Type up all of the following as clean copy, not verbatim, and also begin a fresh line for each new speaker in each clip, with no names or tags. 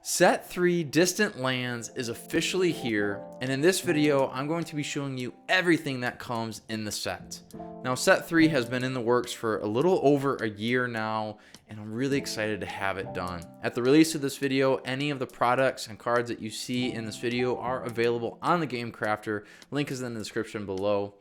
Set 3 Distant Lands is officially here, and in this video I'm going to be showing you everything that comes in the set. Now Set 3 has been in the works for a little over a year now, and I'm really excited to have it done. At the release of this video, any of the products and cards that you see in this video are available on the Game Crafter. Link is in the description below.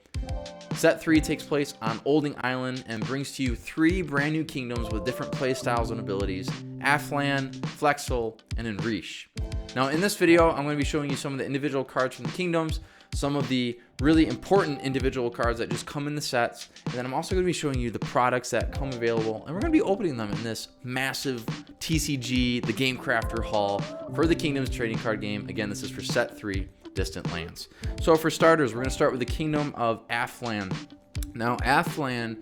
Set 3 takes place on Olding Island and brings to you 3 brand new kingdoms with different playstyles and abilities: Aflan, Flexil, and Enriche. Now in this video, I'm going to be showing you some of the individual cards from the kingdoms, some of the really important individual cards that just come in the sets, and then I'm also going to be showing you the products that come available, and we're going to be opening them in this massive TCG, the Game Crafter haul for the Kingdoms trading card game. Again, this is for Set 3 Distant Lands. So for starters, we're going to start with the Kingdom of Aflan. Now Aflan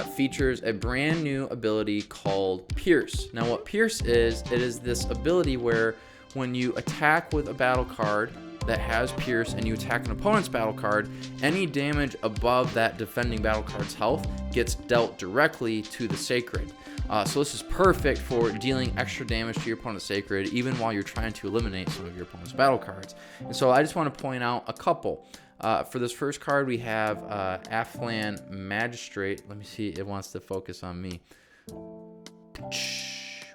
features a brand new ability called Pierce. Now what Pierce is, it is this ability where when you attack with a battle card that has Pierce and you attack an opponent's battle card, any damage above that defending battle card's health gets dealt directly to the Sacred. So this is perfect for dealing extra damage to your opponent's Sacred, even while you're trying to eliminate some of your opponent's battle cards. And so I just want to point out a couple. For this first card, we have Aflan Magistrate. Let me see, it wants to focus on me.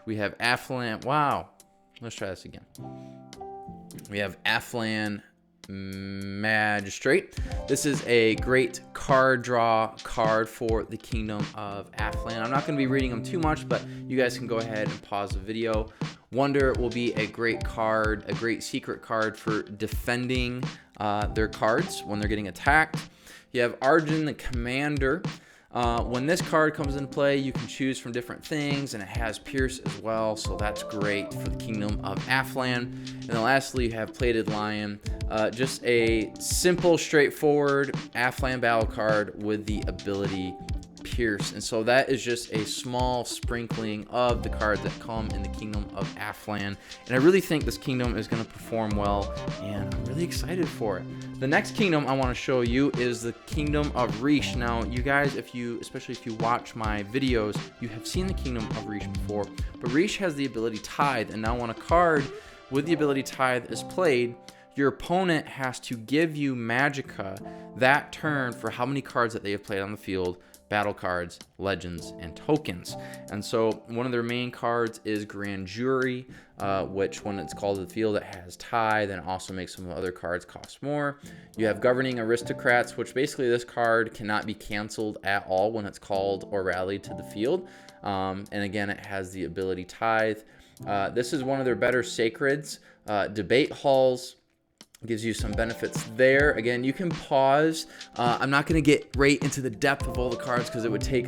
We have Aflan, wow. Let's try this again. We have Aflan Magistrate. This is a great card draw card for the Kingdom of Aflan. I'm not going to be reading them too much, but you guys can go ahead and pause the video. Wonder will be a great card, a great secret card for defending their cards when they're getting attacked. You have Arjun the Commander. When this card comes into play, you can choose from different things, and it has Pierce as well, so that's great for the Kingdom of Aflan. And then lastly, you have Plated Lion, just a simple, straightforward Aflan battle card with the ability Pierce. And so that is just a small sprinkling of the cards that come in the Kingdom of Aflan, and I really think this kingdom is going to perform well, and I'm really excited for it. The next kingdom I want to show you is the Kingdom of Riche. Now you guys, especially if you watch my videos, you have seen the Kingdom of Riche before, but Riche has the ability Tithe, and now when a card with the ability Tithe is played, your opponent has to give you Magicka that turn for how many cards that they have played on the field: battle cards, legends, and tokens. And so one of their main cards is Grand Jury, which when it's called to the field, it has Tithe, and it also makes some other cards cost more. You have Governing Aristocrats, which basically this card cannot be canceled at all when it's called or rallied to the field. And again, it has the ability Tithe. This is one of their better Sacreds. Debate Halls gives you some benefits there. Again, you can pause. I'm not going to get right into the depth of all the cards because it would take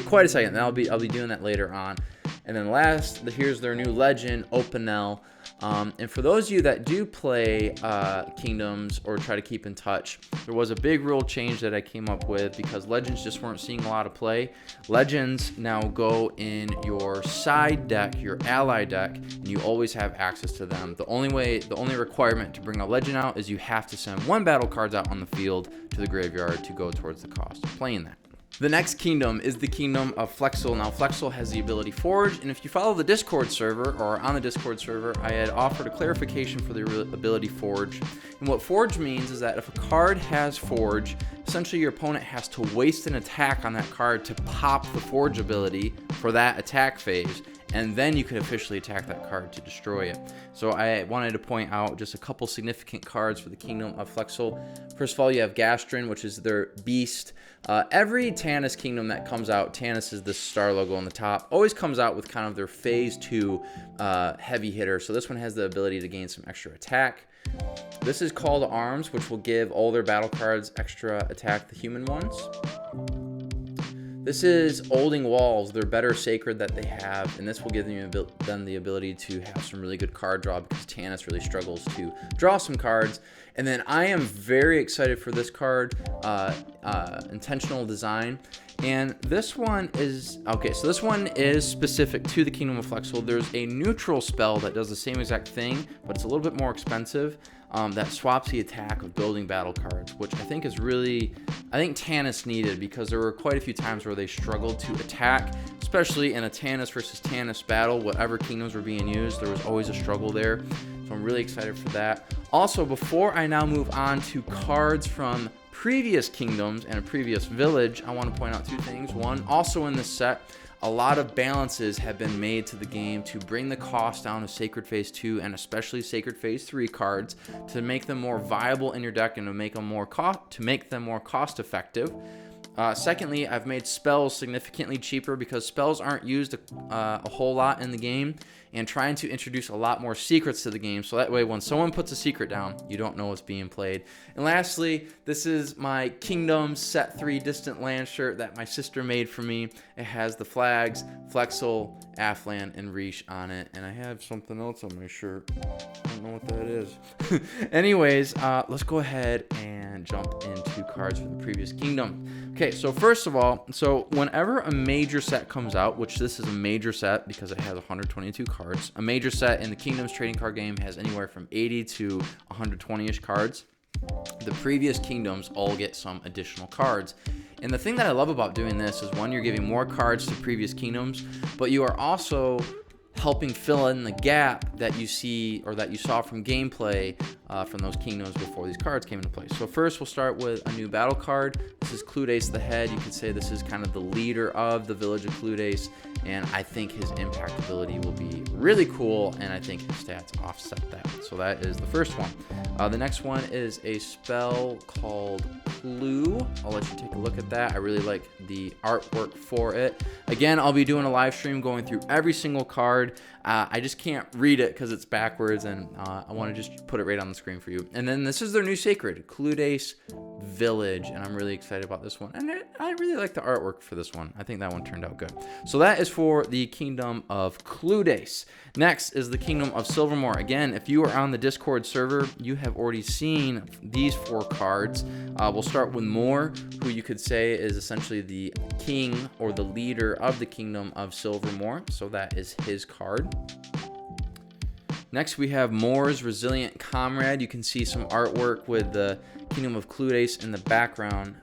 quite a second. And I'll be doing that later on. And then last, here's their new legend, Opinel. And for those of you that do play Kingdoms or try to keep in touch, there was a big rule change that I came up with because Legends just weren't seeing a lot of play. Legends now go in your side deck, your ally deck, and you always have access to them. The only requirement to bring a Legend out is you have to send 1 battle cards out on the field to the graveyard to go towards the cost of playing that. The next kingdom is the Kingdom of Flexil. Now Flexil has the ability Forge, and if you follow the Discord server or on the Discord server, I had offered a clarification for the ability Forge. And what Forge means is that if a card has Forge, essentially your opponent has to waste an attack on that card to pop the Forge ability for that attack phase, and then you can officially attack that card to destroy it. So I wanted to point out just a couple significant cards for the Kingdom of Flexil. First of all, you have Gastrin, which is their beast. Every Tanis kingdom that comes out, Tanis is the star logo on the top, always comes out with kind of their phase 2 heavy hitter. So this one has the ability to gain some extra attack. This is Call to Arms, which will give all their battle cards extra attack, the human ones. This is Olding Walls, their better Sacred that they have, and this will give them the ability to have some really good card draw because Tanis really struggles to draw some cards. And then I am very excited for this card, Intentional Design. And this one is, okay, so this one is specific to the Kingdom of Flexil. There's a neutral spell that does the same exact thing, but it's a little bit more expensive. that swaps the attack of building battle cards, which I think is really, I think Tannis needed, because there were quite a few times where they struggled to attack, especially in a Tannis versus Tannis battle. Whatever kingdoms were being used, there was always a struggle there. So I'm really excited for that. Also, before I now move on to cards from previous kingdoms and a previous village, I want to point out two things. One, also in this set, a lot of balances have been made to the game to bring the cost down of Sacred Phase 2 and especially Sacred Phase 3 cards, to make them more viable in your deck and to make them more cost effective. Secondly, I've made spells significantly cheaper because spells aren't used a whole lot in the game, and trying to introduce a lot more secrets to the game, so that way when someone puts a secret down, you don't know what's being played. And lastly, this is my Kingdoms Set 3 Distant Land shirt that my sister made for me. It has the flags, Flexil, Afland, and Reach on it, and I have something else on my shirt. I don't know what that is. Anyways, let's go ahead and jump into cards for the previous kingdom. Okay, so first of all, so whenever a major set comes out, which this is a major set because it has 122 cards, a major set in the Kingdoms trading card game has anywhere from 80 to 120-ish cards. The previous kingdoms all get some additional cards. And the thing that I love about doing this is, one, you're giving more cards to previous kingdoms, but you are also helping fill in the gap that you see, or that you saw from gameplay from those kingdoms before these cards came into play. So first we'll start with a new battle card. This is Cludace the Head. You could say this is kind of the leader of the village of Cludace, and I think his impact ability will be really cool, and I think his stats offset that. So that is the first one. The next one is a spell called Clue. I'll let you take a look at that. I really like the artwork for it. Again, I'll be doing a live stream going through every single card. I just can't read it because it's backwards, and I want to just put it right on the screen for you. And then this is their new Sacred, Cludace Village, and I'm really excited about this one. And I really like the artwork for this one. I think that one turned out good. So that is for the Kingdom of Cludace. Next is the Kingdom of Silvermore. Again, if you are on the Discord server, you have already seen these 4 cards. We'll start with Moore, who you could say is essentially the king or the leader of the Kingdom of Silvermore. So that is his card. Next, we have Moore's Resilient Comrade. You can see some artwork with the Kingdom of Cludace in the background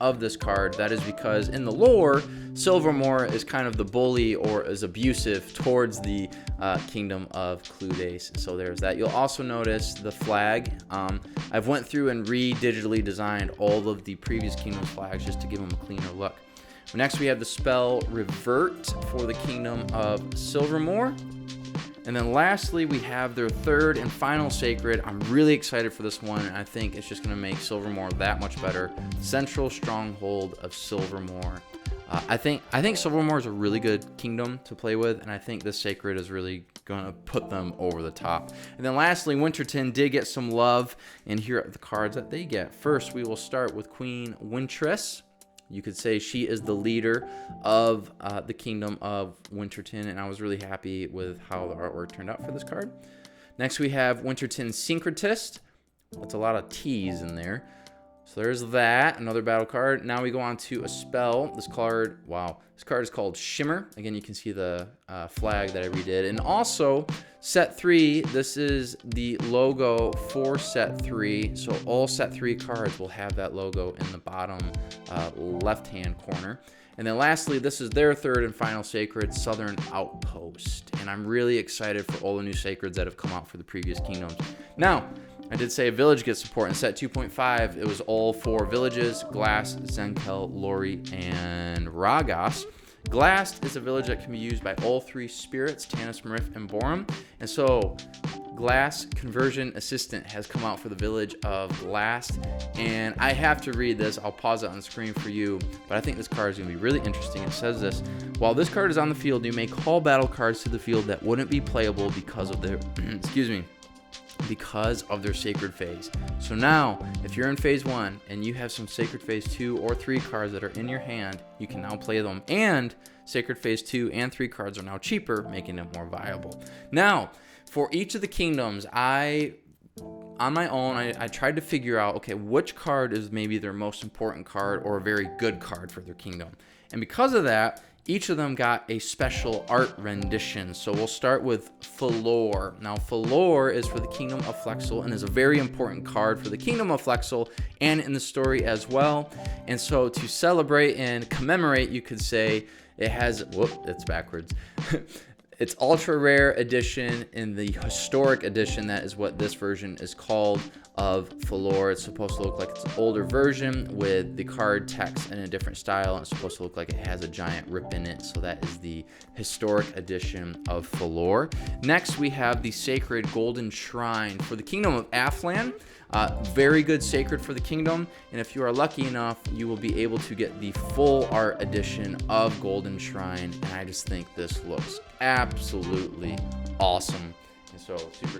of this card. That is because in the lore, Silvermore is kind of the bully or is abusive towards the Kingdom of Cludace. So there's that. You'll also notice the flag. I've went through and digitally designed all of the previous Kingdom's flags just to give them a cleaner look. Next, we have the spell Revert for the Kingdom of Silvermore. And then lastly, we have their third and final Sacred. I'm really excited for this one, and I think it's just going to make Silvermore that much better. Central Stronghold of Silvermore. I think Silvermore is a really good kingdom to play with, and I think this Sacred is really going to put them over the top. And then lastly, Winterton did get some love, and here are the cards that they get. First, we will start with Queen Wintress. You could say she is the leader of the Kingdom of Winterton, and I was really happy with how the artwork turned out for this card. Next, we have Winterton Syncretist. That's a lot of T's in there. So there's that, another battle card. Now we go on to a spell. This card, wow, this card is called Shimmer. Again, you can see the flag that I redid. And also, set 3, this is the logo for set 3. So all set 3 cards will have that logo in the bottom left-hand corner. And then lastly, this is their third and final Sacred, Southern Outpost. And I'm really excited for all the new Sacreds that have come out for the previous kingdoms. Now, I did say a village gets support in set 2.5. It was all 4 villages: Glass, Zenkel, Lori, and Ragos. Glass is a village that can be used by all 3 spirits, Tannis, Marif, and Borum. And so Glass Conversion Assistant has come out for the village of Glass. And I have to read this. I'll pause it on the screen for you. But I think this card is going to be really interesting. It says this: while this card is on the field, you may call battle cards to the field that wouldn't be playable because of their, because of their Sacred Phase. So now, if you're in Phase 1 and you have some Sacred Phase 2 or 3 cards that are in your hand, you can now play them. And Sacred Phase 2 and 3 cards are now cheaper, making it more viable. Now, for each of the kingdoms, on my own, I tried to figure out, okay, which card is maybe their most important card or a very good card for their kingdom. And because of that, each of them got a special art rendition. So we'll start with Flexil. Now Flexil is for the Kingdom of Flexil and is a very important card for the Kingdom of Flexil and in the story as well. And so to celebrate and commemorate, you could say it has, whoop, it's backwards. It's ultra rare edition in the historic edition. That is what this version is called of Flexil. It's supposed to look like it's an older version with the card text in a different style. And it's supposed to look like it has a giant rip in it. So that is the historic edition of Flexil. Next, we have the Sacred Golden Shrine for the Kingdom of Aflan. Very good sacred for the kingdom, and if you are lucky enough, you will be able to get the full art edition of Golden Shrine, and I just think this looks absolutely awesome, and so super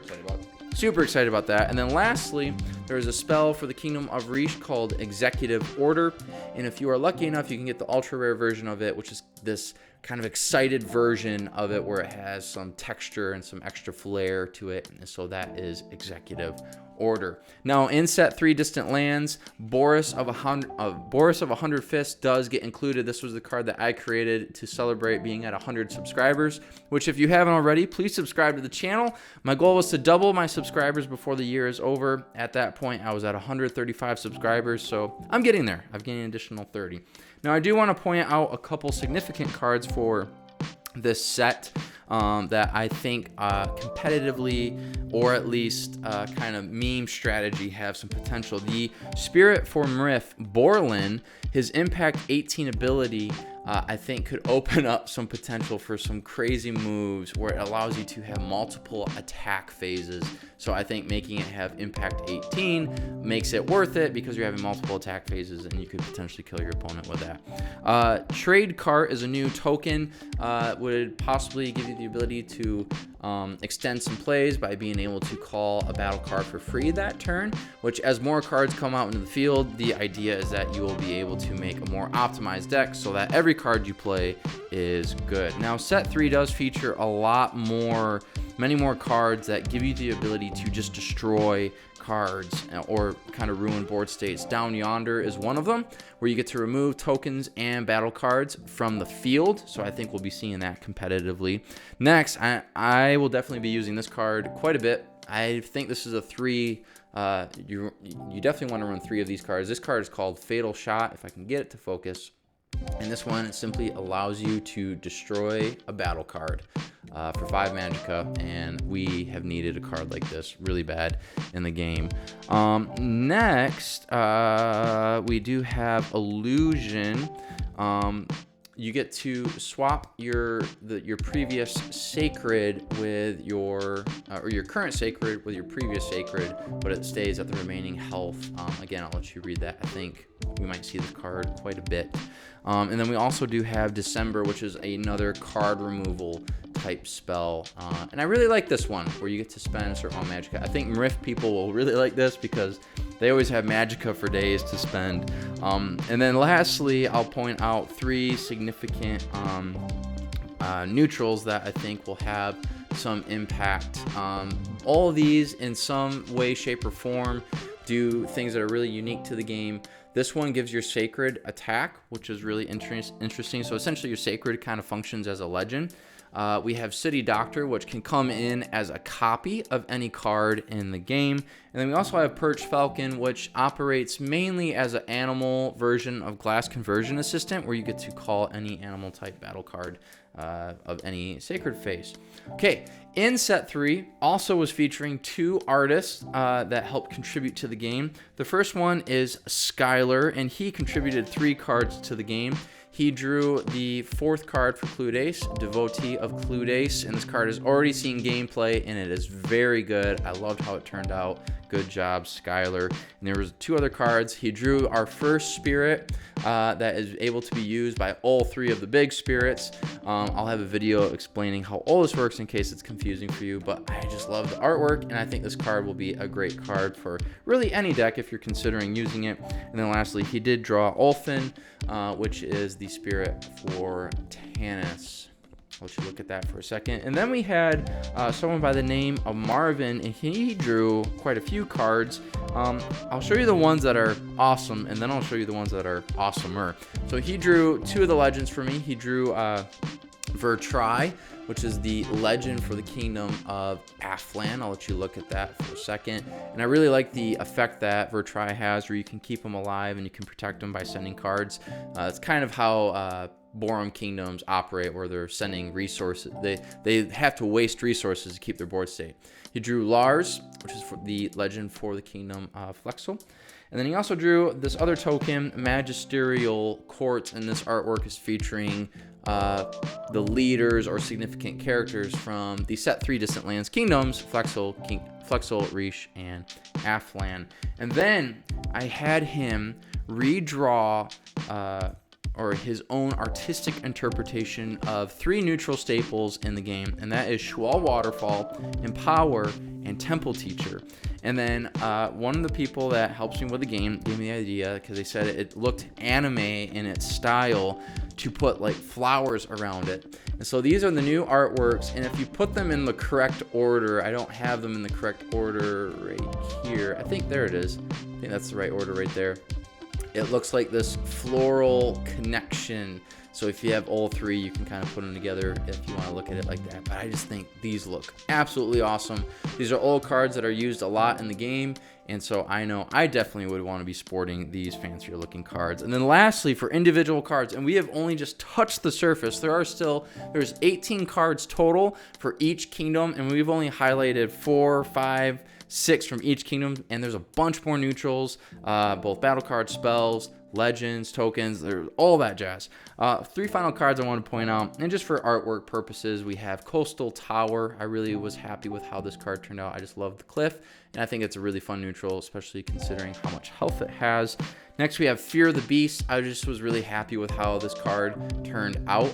excited about that. And then lastly, there's a spell for the Kingdom of Rish called Executive Order, and if you are lucky enough, you can get the ultra rare version of it, which is this kind of excited version of it where it has some texture and some extra flair to it, and so that is Executive Order. Now in set 3 Distant Lands, Boris of 100 Fists does get included. This was the card that I created to celebrate being at 100 subscribers, which if you haven't already, please subscribe to the channel. My goal was to double my subscribers before the year is over. At that point, I was at 135 subscribers, so I'm getting there. I've gained an additional 30. Now I do want to point out a couple significant cards for this set that I think competitively, or at least kind of meme strategy, have some potential. The Spirit for Mrith Borlin, his impact 18 ability, I think could open up some potential for some crazy moves where it allows you to have multiple attack phases. So I think making it have impact 18 makes it worth it because you're having multiple attack phases and you could potentially kill your opponent with that. Trade Cart is a new token, would possibly give you the ability to extend some plays by being able to call a battle card for free that turn, which as more cards come out into the field, the idea is that you will be able to make a more optimized deck so that every card you play is good. Now set 3 does feature a lot more, many more cards that give you the ability to just destroy cards or kind of ruin board states. Down Yonder is one of them, where you get to remove tokens and battle cards from the field, so I think we'll be seeing that competitively. Next, I will definitely be using this card quite a bit. I think this is a 3, you definitely want to run 3 of these cards. This card is called Fatal Shot, if I can get it to focus. And this one simply allows you to destroy a battle card for 5 magicka, and we have needed a card like this really bad in the game. Next, we do have Illusion. You get to swap your previous sacred with your or your current sacred with your previous sacred, but it stays at the remaining health. Again, I'll let you read that. I think we might see this card quite a bit. And then we also do have December, which is another card removal type spell. And I really like this one, where you get to spend a certain amount of magicka. I think Mrith people will really like this because they always have magicka for days to spend. And then lastly, I'll point out 3 significant neutrals that I think will have some impact. All of these in some way, shape, or form do things that are really unique to the game. This one gives your sacred attack, which is really interesting. So essentially your sacred kind of functions as a legend. We have City Doctor, which can come in as a copy of any card in the game. And then we also have Perch Falcon, which operates mainly as an animal version of Glass Conversion Assistant, where you get to call any animal type battle card of any sacred face. Okay, in set 3 also was featuring 2 artists that helped contribute to the game. The first one is Skylar, and he contributed 3 cards to the game. He drew the 4th card for Cluedace, Devotee of Cluedace, and this card has already seen gameplay, and it is very good. I loved how it turned out. Good job, Skylar. And there was 2 other cards. He drew our first spirit that is able to be used by all 3 of the big spirits. I'll have a video explaining how all this works in case it's confusing for you, but I just love the artwork, and I think this card will be a great card for really any deck if you're considering using it. And then lastly, he did draw Ulfin, which is the spirit for Tanis. I'll let you look at that for a second. And then we had someone by the name of Marvin, and he drew quite a few cards. I'll show you the ones that are awesome, and then I'll show you the ones that are awesomer. So he drew 2 of the legends for me. He drew Vertrai, which is the legend for the Kingdom of Aflan. I'll let you look at that for a second. And I really like the effect that Vertrai has, where you can keep them alive and you can protect them by sending cards. It's kind of how Borum kingdoms operate, where they're sending resources. They have to waste resources to keep their board state. He drew Lars, which is for the legend for the Kingdom of Flexil. And then he also drew this other token, Magisterial Court, and this artwork is featuring the leaders or significant characters from the set 3 Distant Lands kingdoms, Flexil, Rish, and Aflan. And then I had him redraw or his own artistic interpretation of 3 neutral staples in the game, and that is Shual Waterfall, Empower, and Temple Teacher. And then one of the people that helps me with the game gave me the idea, because they said it looked anime in its style, to put like flowers around it. And so these are the new artworks, and if you put them in the correct order, I don't have them in the correct order right here. I think there it is. I think that's the right order right there. It looks like this floral connection. So if you have all 3, you can kind of put them together if you want to look at it like that. But I just think these look absolutely awesome. These are old cards that are used a lot in the game, and so I know I definitely would want to be sporting these fancier looking cards. And then lastly, for individual cards, and we have only just touched the surface, there's 18 cards total for each kingdom, and we've only highlighted 4, 5, 6 from each kingdom, and there's a bunch more neutrals, both battle cards, spells, legends, tokens, all that jazz. 3 final cards I want to point out, and just for artwork purposes, we have Coastal Tower. I really was happy with how this card turned out. I just love the cliff, and I think it's a really fun neutral, especially considering how much health it has. Next, we have Fear the Beast. I just was really happy with how this card turned out.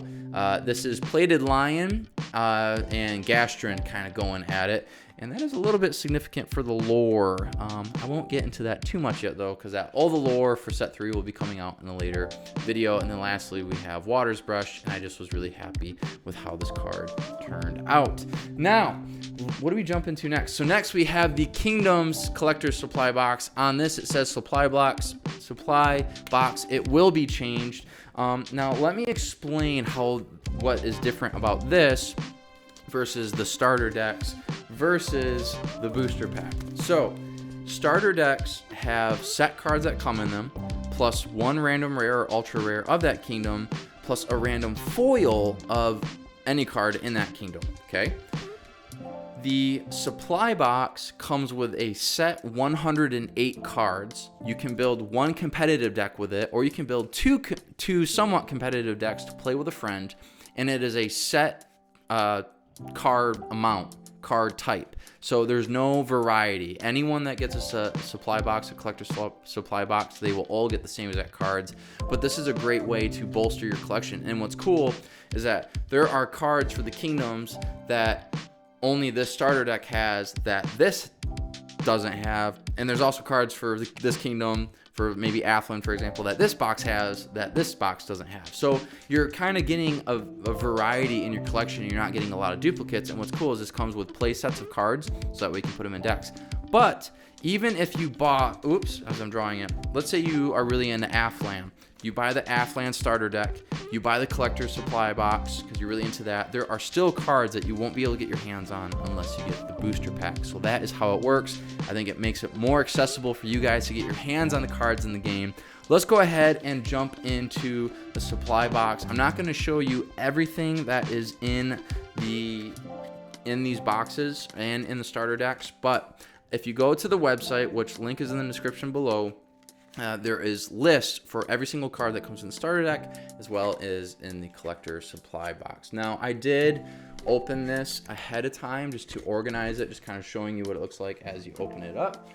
This is Plated Lion and Gastron kind of going at it. And that is a little bit significant for the lore. I won't get into that too much yet, though, because all the lore for set 3 will be coming out in a later video. And then lastly, we have Water's Brush, and I just was really happy with how this card turned out. Now, what do we jump into next? So next we have the Kingdoms Collector's Supply Box. On this, it says Supply Box. It will be changed. Now, let me explain what is different about this versus the starter decks versus the booster pack. So starter decks have set cards that come in them, plus 1 random rare or ultra rare of that kingdom, plus a random foil of any card in that kingdom. Okay, the supply box comes with a set 108 cards. You can build 1 competitive deck with it, or you can build two somewhat competitive decks to play with a friend, and it is a set card type. So there's no variety. Anyone that gets a supply box, a collector's supply box, they will all get the same exact cards. But this is a great way to bolster your collection. And what's cool is that there are cards for the kingdoms that only this starter deck has that this doesn't have. And there's also cards for this kingdom, for maybe Aflan, for example, that this box has that this box doesn't have. So you're kind of getting a variety in your collection. You're not getting a lot of duplicates. And what's cool is this comes with play sets of cards, so that way you can put them in decks. But even if you bought, as I'm drawing it, let's say you are really into Aflan. You buy the Aflan starter deck, you buy the collector's supply box because you're really into that. There are still cards that you won't be able to get your hands on unless you get the booster pack. So that is how it works. I think it makes it more accessible for you guys to get your hands on the cards in the game. Let's go ahead and jump into the supply box. I'm not going to show you everything that is in these boxes and in the starter decks, but if you go to the website, which link is in the description below, there is lists for every single card that comes in the starter deck, as well as in the collector supply box. Now, I did open this ahead of time just to organize it, just kind of showing you what it looks like as you open it up.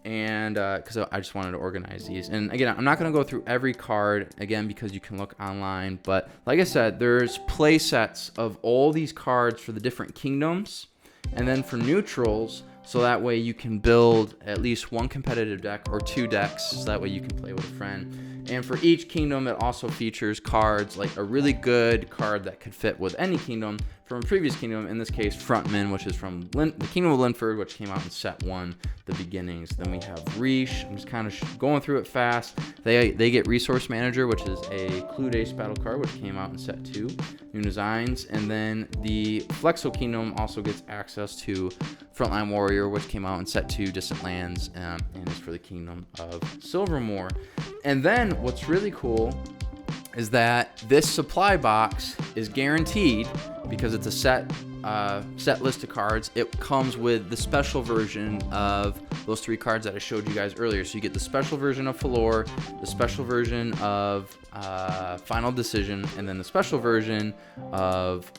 Because I just wanted to organize these. And again, I'm not going to go through every card, again, because you can look online. But like I said, there's play sets of all these cards for the different kingdoms. And then for neutrals, so that way you can build at least 1 competitive deck or 2 decks, so that way you can play with a friend. And for each kingdom, it also features cards, like a really good card that could fit with any kingdom from a previous kingdom, in this case Frontman, which is from the Kingdom of Linford, which came out in set 1, the beginnings. Then we have Riche. I'm just kind of going through it fast. They get Resource Manager, which is a Clued Ace battle card, which came out in set 2, new designs. And then the Flexil Kingdom also gets access to Frontline Warrior, which came out in set 2, Distant Lands, and is for the Kingdom of Silvermoor. And then what's really cool is that this supply box is guaranteed, because it's a set list of cards. It comes with the special version of those 3 cards that I showed you guys earlier. So you get the special version of Falor, the special version of Final Decision, and then the special version of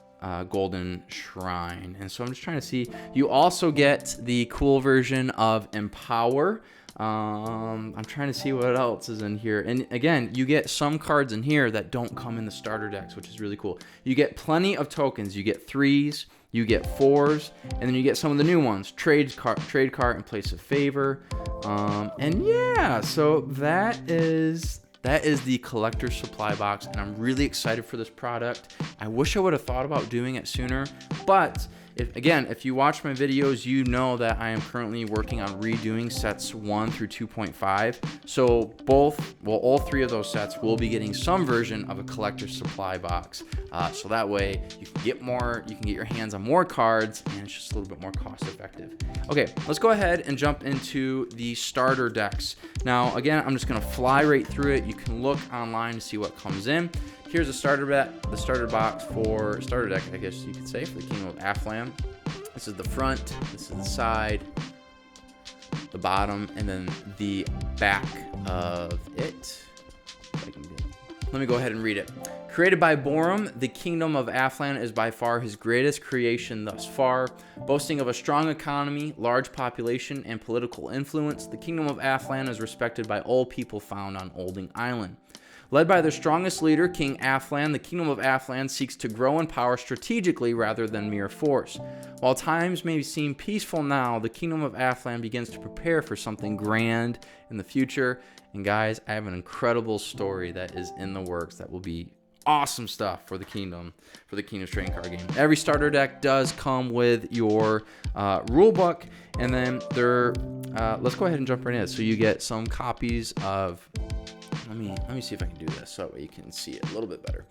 Golden Shrine. And so I'm just trying to see. You also get the cool version of Empower. I'm trying to see what else is in here. And again, you get some cards in here that don't come in the starter decks, which is really cool. You get plenty of tokens. You get 3s, you get 4s, and then you get some of the new ones. Trade card in place of favor. And yeah, so that is the collector supply box, and I'm really excited for this product. I wish I would have thought about doing it sooner, but if you watch my videos, you know that I am currently working on redoing sets 1 through 2.5. So all 3 of those sets will be getting some version of a collector supply box. So that way you can get your hands on more cards, and it's just a little bit more cost effective. Okay, let's go ahead and jump into the starter decks. Now, again, I'm just gonna fly right through it. You can look online to see what comes in. Here's the starter box for starter deck, I guess you could say, for the Kingdom of Aflan. This is the front, this is the side, the bottom, and then the back of it. Let me go ahead and read it. Created by Borum, the Kingdom of Aflan is by far his greatest creation thus far. Boasting of a strong economy, large population, and political influence, the Kingdom of Aflan is respected by all people found on Olding Island. Led by their strongest leader, King Aflan, the Kingdom of Aflan seeks to grow in power strategically rather than mere force. While times may seem peaceful now, the Kingdom of Aflan begins to prepare for something grand in the future. And guys, I have an incredible story that is in the works that will be awesome stuff for the Kingdom's trading card game. Every starter deck does come with your rule book, and then let's go ahead and jump right in. So you get some copies of. Let me see if I can do this so that way you can see it a little bit better.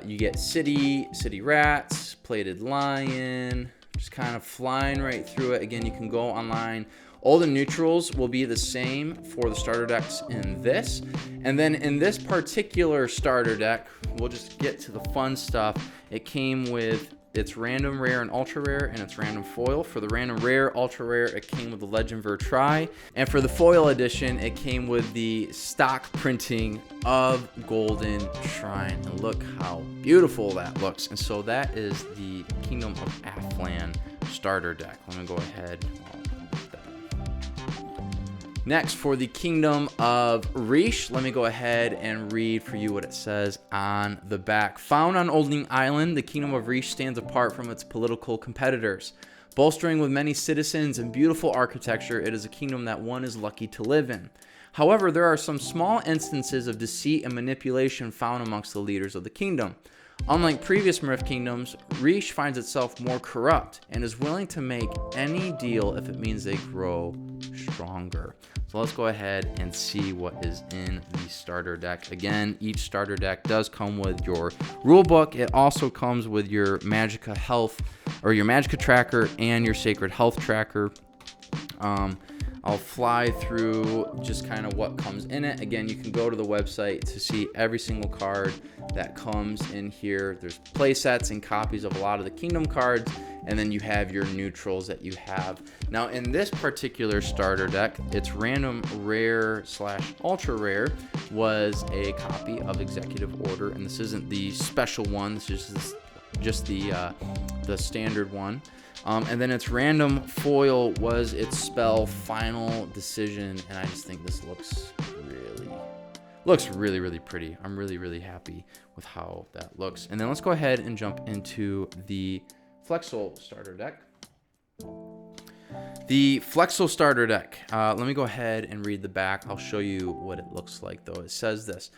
You get City Rats, Plated Lion, just kind of flying right through it. Again, you can go online. All the neutrals will be the same for the starter decks in this. And then in this particular starter deck, we'll just get to the fun stuff. It came with its random rare and ultra rare, and its random foil. For the random rare, ultra rare, it came with the Legend Vertrai. And for the foil edition, it came with the stock printing of Golden Shrine. And look how beautiful that looks. And so that is the Kingdom of Aflan starter deck. Let me go ahead. Next, for the Kingdom of Riche, let me go ahead and read for you what it says on the back. Found on Olding Island, the Kingdom of Riche stands apart from its political competitors. Bolstering with many citizens and beautiful architecture, it is a kingdom that one is lucky to live in. However, there are some small instances of deceit and manipulation found amongst the leaders of the kingdom. Unlike previous Mirth kingdoms, Riche finds itself more corrupt and is willing to make any deal if it means they grow stronger. So let's go ahead and see what is in the starter deck. Again, each starter deck does come with your rule book. It also comes with your Magicka health, or your Magicka tracker, and your Sacred Health tracker. I'll fly through just kind of what comes in it. Again, you can go to the website to see every single card that comes in here. There's play sets and copies of a lot of the Kingdom cards, and then you have your neutrals that you have. Now, in this particular starter deck, its random rare / ultra rare was a copy of Executive Order, and this isn't the special one. This is just the standard one. And then its random foil was its spell Final Decision, and I just think this looks really pretty. I'm really happy with how that looks. And then let's go ahead and jump into the Flexil starter deck. The Flexil starter deck. Let me go ahead and read the back. I'll show you what it looks like, though. It says this.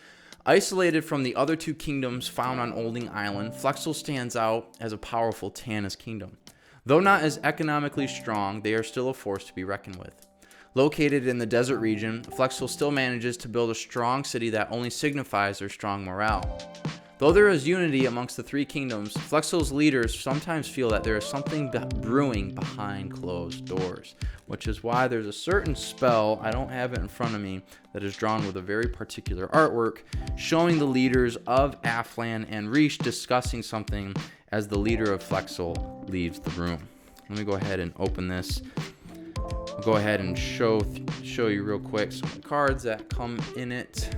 Isolated from the other two kingdoms found on Olding Island, Flexil stands out as a powerful Tanis kingdom. Though not as economically strong, they are still a force to be reckoned with. Located in the desert region, Flexil still manages to build a strong city that only signifies their strong morale. Though there is unity amongst the three kingdoms, Flexil's leaders sometimes feel that there is something brewing behind closed doors, which is why there's a certain spell, I don't have it in front of me, that is drawn with a very particular artwork, showing the leaders of Aflan and Rish discussing something as the leader of Flexil leaves the room. Let me go ahead and open this. I'll go ahead and show you real quick some of the cards that come in it.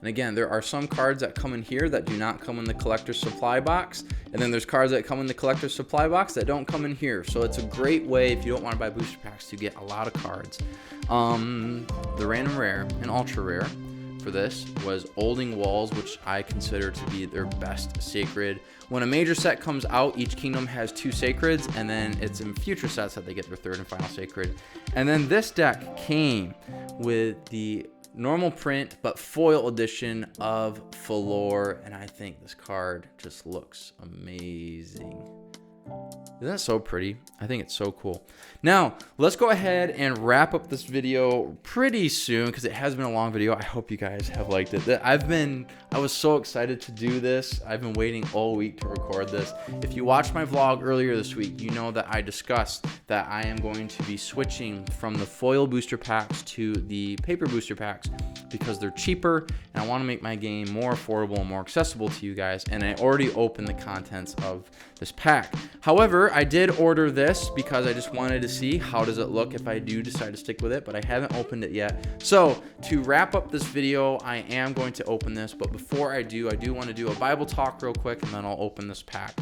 And again, there are some cards that come in here that do not come in the collector's supply box. And then there's cards that come in the collector's supply box that don't come in here. So it's a great way, if you don't want to buy booster packs, to get a lot of cards. The random rare and ultra rare for this was Olding Walls, which I consider to be their best sacred. When a major set comes out, each kingdom has 2 sacreds, and then it's in future sets that they get their 3rd and final sacred. And then this deck came with the normal print but foil edition of Falor, and I think this card just looks amazing. Isn't that so pretty? I think it's so cool. Now, let's go ahead and wrap up this video pretty soon because it has been a long video. I hope you guys have liked it. I was so excited to do this. I've been waiting all week to record this. If you watched my vlog earlier this week, you know that I discussed that I am going to be switching from the foil booster packs to the paper booster packs because they're cheaper and I want to make my game more affordable and more accessible to you guys. And I already opened the contents of this pack. However, I did order this because I just wanted to see how does it look if I do decide to stick with it, but I haven't opened it yet. So to wrap up this video, I am going to open this, but before I do want to do a Bible talk real quick and then I'll open this pack.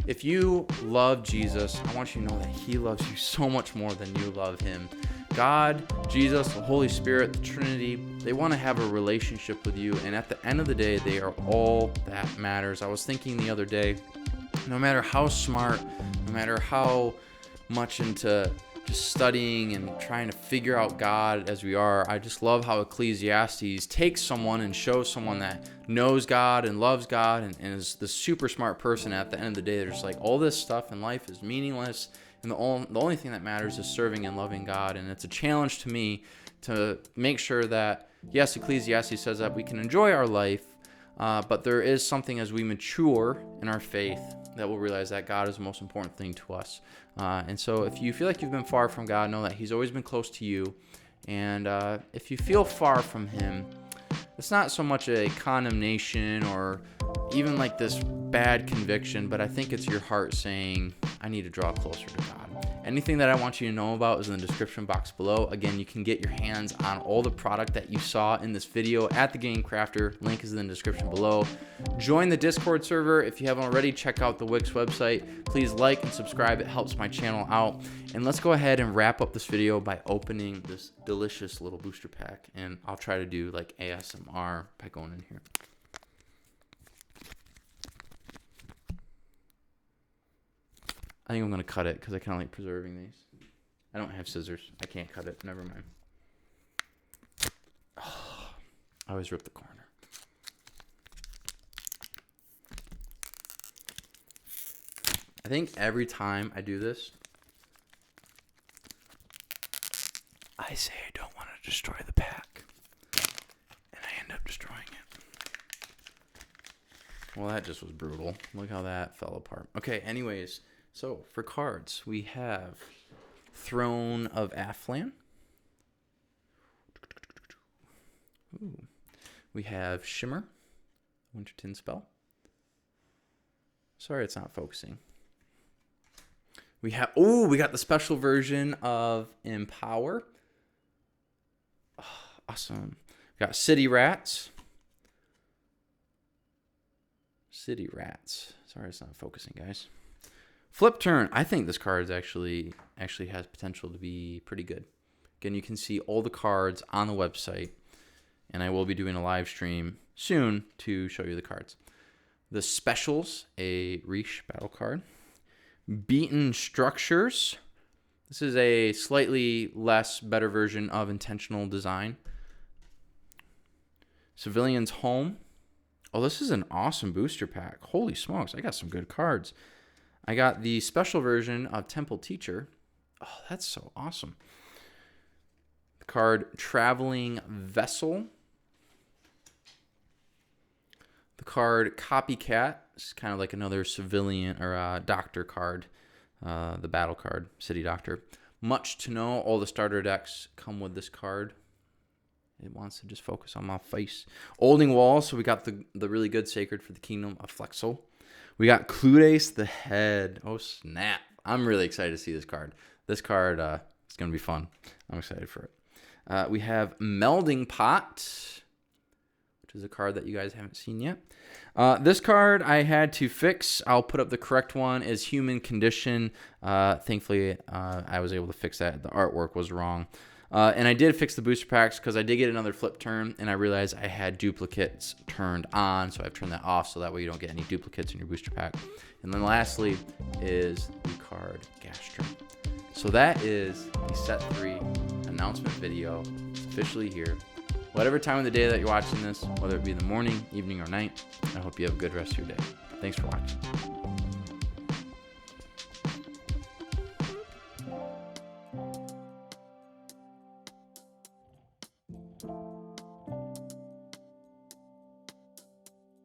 If you love Jesus, I want you to know that he loves you so much more than you love him. God, Jesus, the Holy Spirit, the Trinity, they want to have a relationship with you, and at the end of the day, they are all that matters. I was thinking the other day, no matter how smart, no matter how much into just studying and trying to figure out God as we are, I just love how Ecclesiastes takes someone and shows someone that knows God and loves God and is the super smart person. At the end of the day, they're just like, all this stuff in life is meaningless, and the only thing that matters is serving and loving God. And it's a challenge to me to make sure that, yes, Ecclesiastes says that we can enjoy our life, but there is something as we mature in our faith that we'll realize that God is the most important thing to us. And so if you feel like you've been far from God, know that he's always been close to you. And if you feel far from him, it's not so much a condemnation or even like this bad conviction, but I think it's your heart saying, I need to draw closer to God. Anything that I want you to know about is in the description box below. Again, you can get your hands on all the product that you saw in this video at the Game Crafter. Link is in the description below. Join the Discord server. If you haven't already, check out the Wix website. Please like and subscribe. It helps my channel out. And let's go ahead and wrap up this video by opening this delicious little booster pack. And I'll try to do like ASMR by going in here. I think I'm going to cut it because I kind of like preserving these. I don't have scissors. I can't cut it. Never mind. Oh, I always rip the corner. I think every time I do this, I say I don't want to destroy the pack. And I end up destroying it. Well, that just was brutal. Look how that fell apart. Okay, anyways. So, for cards, we have Throne of Aflan. Ooh. We have Shimmer, Winterton Spell. Sorry, it's not focusing. We got the special version of Empower. Oh, awesome. We got City Rats. City Rats. Sorry, it's not focusing, guys. Flip Turn. I think this card is actually has potential to be pretty good. Again, you can see all the cards on the website, and I will be doing a live stream soon to show you the cards. The Specials, a Rish battle card. Beaten Structures. This is a slightly better version of Intentional Design. Civilian's Home. Oh, this is an awesome booster pack. Holy smokes, I got some good cards. I got the special version of Temple Teacher. Oh, that's so awesome. The card Traveling Vessel. The card Copycat. It's kind of like another civilian or doctor card. The battle card, City Doctor. Much to Know. All the starter decks come with this card. It wants to just focus on my face. Olding Wall. So we got the really good Sacred for the Kingdom of Flexil. We got Cludace the Head. Oh, snap. I'm really excited to see this card. This card is going to be fun. I'm excited for it. We have Melding Pot, which is a card that you guys haven't seen yet. This card I had to fix. I'll put up the correct one. Is Human Condition. Thankfully, I was able to fix that. The artwork was wrong. And I did fix the booster packs because I did get another flip turn, and I realized I had duplicates turned on, so I've turned that off so that way you don't get any duplicates in your booster pack. And then lastly is the card Gastron. So that is the set 3 announcement video. It's officially here. Whatever time of the day that you're watching this, whether it be in the morning, evening, or night, I hope you have a good rest of your day. Thanks for watching.